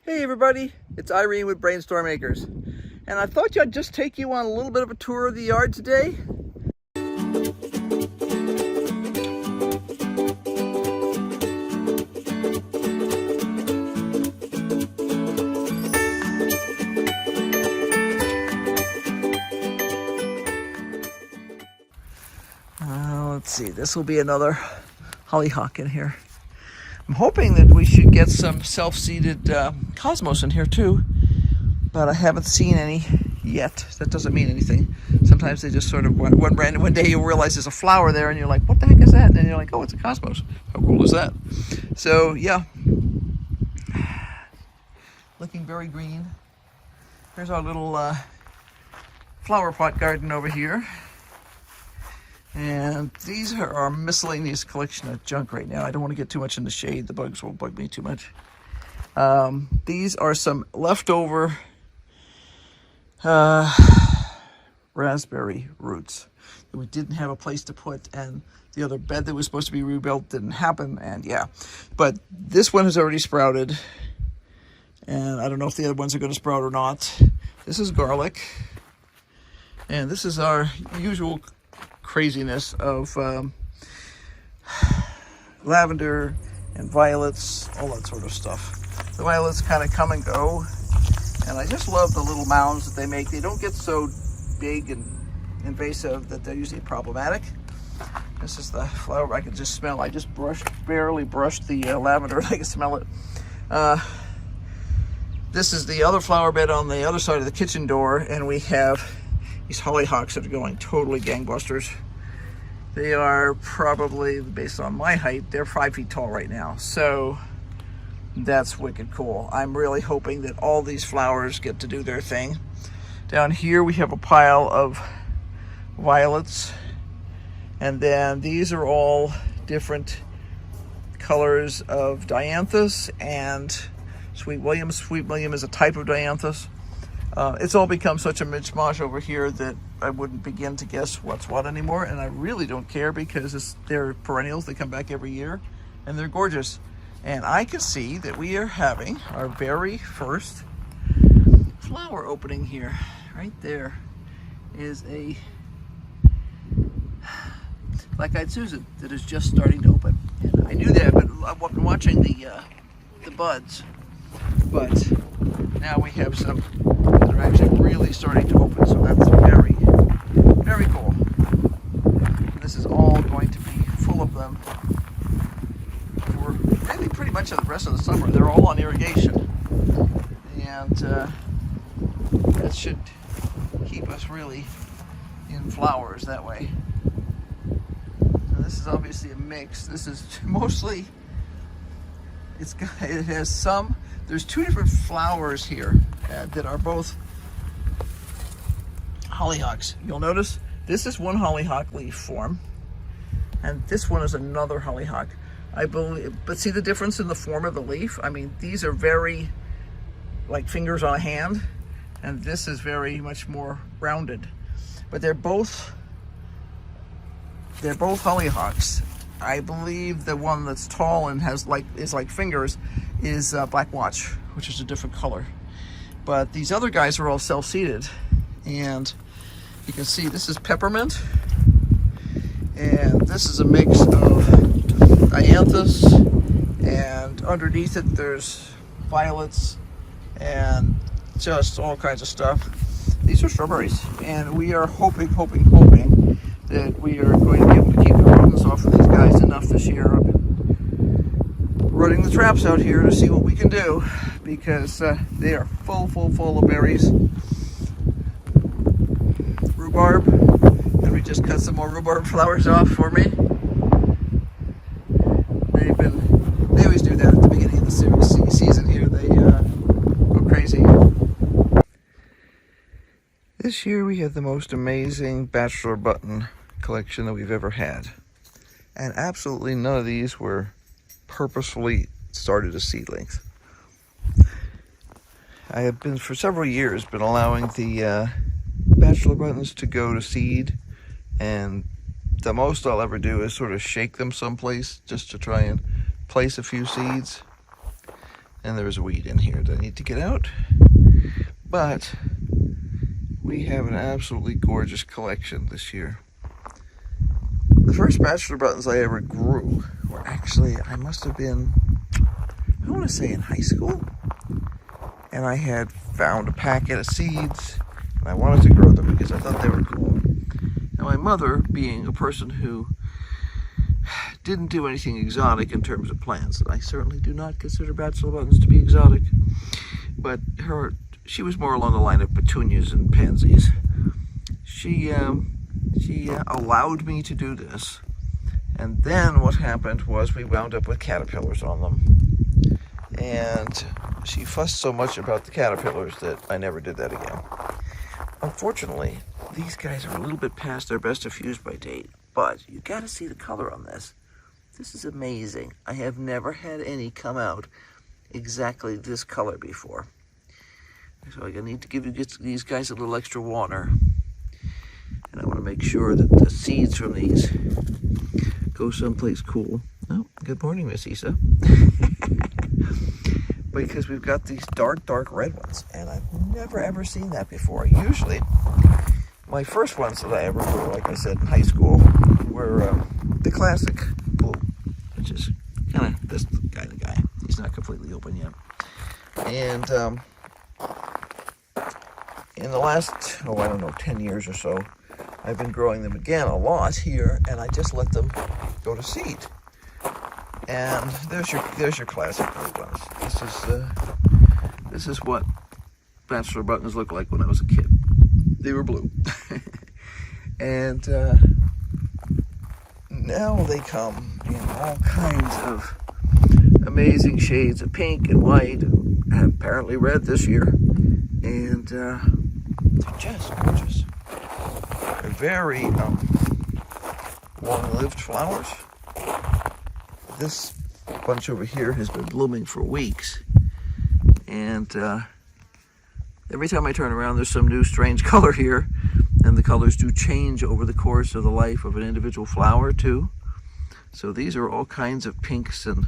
Hey everybody, it's Irene with BrainStormAcres, and I thought I'd just take you on a little bit of a tour of the yard today. Let's see, this will be another hollyhock in here. I'm hoping that we should get some self-seeded cosmos in here too, but I haven't seen any yet. That doesn't mean anything. Sometimes they just sort of, one day you realize there's a flower there and you're like, what the heck is that? And then you're like, oh, it's a cosmos. How cool is that? So yeah, looking very green. There's our little flower pot garden over here. And these are our miscellaneous collection of junk right now. I don't want to get too much in the shade. The bugs will bug me too much. These are some leftover raspberry roots that we didn't have a place to put, and the other bed that was supposed to be rebuilt didn't happen, and yeah. But this one has already sprouted, and I don't know if the other ones are going to sprout or not. This is garlic, and this is our usual craziness of lavender and violets, all that sort of stuff. The violets kind of come and go, and I just love the little mounds that they make. They don't get so big and invasive that they're usually problematic. This is the flower I can just smell. I just barely brushed the lavender and I can smell it. This is the other flower bed on the other side of the kitchen door, and we have these hollyhocks that are going totally gangbusters. They are probably, based on my height, they're 5 feet tall right now. So that's wicked cool. I'm really hoping that all these flowers get to do their thing. Down here we have a pile of violets. And then these are all different colors of dianthus and Sweet William. Sweet William is a type of dianthus. It's all become such a mishmash over here that I wouldn't begin to guess what's what anymore, and I really don't care because they're perennials. They come back every year, and they're gorgeous. And I can see that we are having our very first flower opening here. Right there is a black-eyed Susan that is just starting to open. And I knew that, but I've been watching the buds. But now we have some that are actually really starting to open, so that's very, very cool. And this is all going to be full of them for really pretty much the rest of the summer. They're all on irrigation, and that should keep us really in flowers that way. Now this is obviously a mix. This is mostly, it has some. There's two different flowers here that are both hollyhocks. You'll notice this is one hollyhock leaf form, and this one is another hollyhock, I believe. But see the difference in the form of the leaf? I mean, these are very like fingers on a hand, and this is very much more rounded. But they're both hollyhocks. I believe the one that's tall and is like fingers is Black Watch, which is a different color. But these other guys are all self-seeded, and you can see this is peppermint, and this is a mix of dianthus, and underneath it there's violets and just all kinds of stuff. These are strawberries, and we are hoping that we are going to be able to keep the rodents off of these guys enough this year. I've been running the traps out here to see what we can do, because they are full of berries. Rhubarb, and we just cut some more rhubarb flowers off for me. They always do that at the beginning of the season here. They go crazy. This year we have the most amazing bachelor button collection that we've ever had, and absolutely none of these were purposefully started as seedlings. I have been for several years allowing the bachelor buttons to go to seed, and the most I'll ever do is sort of shake them someplace just to try and place a few seeds. And there's a weed in here that I need to get out. But we have an absolutely gorgeous collection this year. The first bachelor buttons I ever grew were actually, I must have been, I want to say in high school. And I had found a packet of seeds and I wanted to grow them because I thought they were cool. Now my mother, being a person who didn't do anything exotic in terms of plants, and I certainly do not consider bachelor buttons to be exotic, but she was more along the line of petunias and pansies. She allowed me to do this, and then what happened was we wound up with caterpillars on them, and she fussed so much about the caterpillars that I never did that again. Unfortunately, these guys are a little bit past their best diffused by date, but you gotta see the color on this. This is amazing. I have never had any come out exactly this color before. So I need to give these guys a little extra water. And I want to make sure that the seeds from these go someplace cool. Oh, good morning, Miss Isa. Because we've got these dark red ones, and I've never ever seen that before. Usually, my first ones that I ever grew, like I said, in high school, were the classic blue, which is kind of this kind of guy. He's not completely open yet. And in the last, I don't know, 10 years or so, I've been growing them again a lot here, and I just let them go to seed. And there's your classic blue ones. This is what bachelor buttons looked like when I was a kid. They were blue. And now they come in all kinds of amazing shades of pink and white, and apparently red this year. And they're just gorgeous. They're very long-lived flowers. This bunch over here has been blooming for weeks, and every time I turn around there's some new strange color here, and the colors do change over the course of the life of an individual flower too. So these are all kinds of pinks and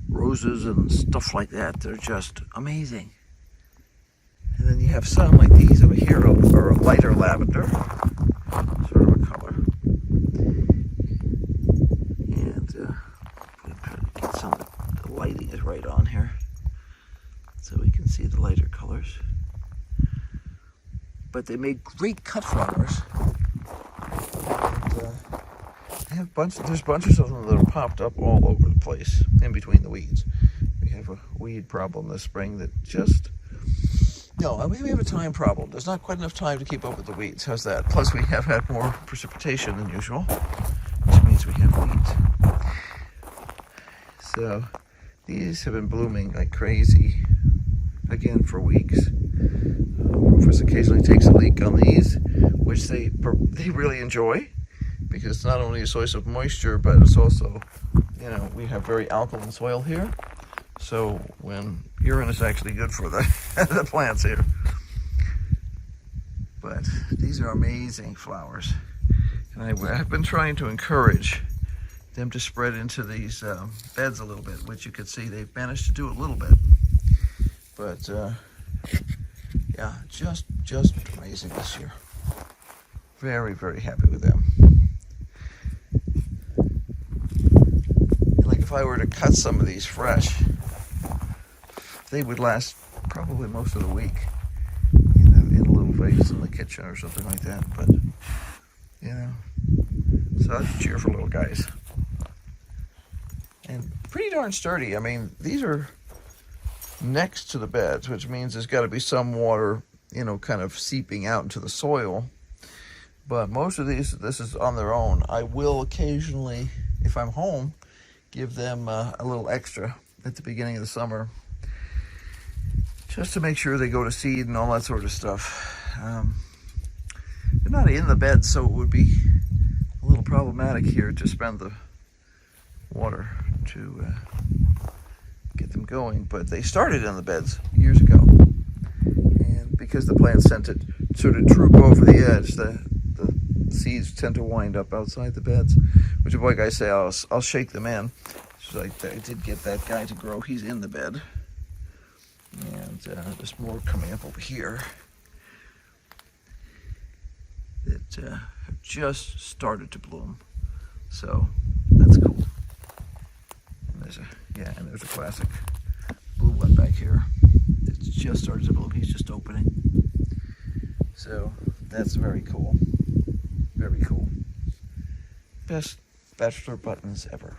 roses and stuff like that. They're just amazing. And then you have some like these over here are a lighter lavender sort of a color. And I'm trying to get some of the lighting is right on here so we can see the lighter colors. But they make great cut flowers. And, they have there's bunches of them that are popped up all over the place in between the weeds. We have a weed problem this spring that just, no, I mean, we have a time problem. There's not quite enough time to keep up with the weeds. How's that? Plus we have had more precipitation than usual, which means we have weeds. So these have been blooming like crazy again for weeks. Rufus occasionally takes a leak on these, which they really enjoy, because it's not only a source of moisture, but it's also, you know, we have very alkaline soil here. So when urine is actually good for the, the plants here. But these are amazing flowers. And I've been trying to encourage them to spread into these beds a little bit, which you can see they've managed to do a little bit. But yeah, just amazing this year. Very, very happy with them. And like if I were to cut some of these fresh, they would last probably most of the week, you know, in a little vase in the kitchen or something like that. But you know, so that's cheerful little guys, and pretty darn sturdy. I mean, these are next to the beds, which means there's got to be some water, you know, kind of seeping out into the soil. But most of these, this is on their own. I will occasionally, if I'm home, give them a little extra at the beginning of the summer, just to make sure they go to seed and all that sort of stuff. They're not in the bed, so it would be a little problematic here to spend the water to get them going. But they started in the beds years ago, and because the plants tend to sort of droop over the edge, the seeds tend to wind up outside the beds, which is like I say, I'll shake them in So I did get that guy to grow. He's in the bed. And there's more coming up over here that have just started to bloom. So that's cool. And there's a classic blue one back here. It's just started to bloom. He's just opening. So that's very cool. Very cool. Best bachelor buttons ever.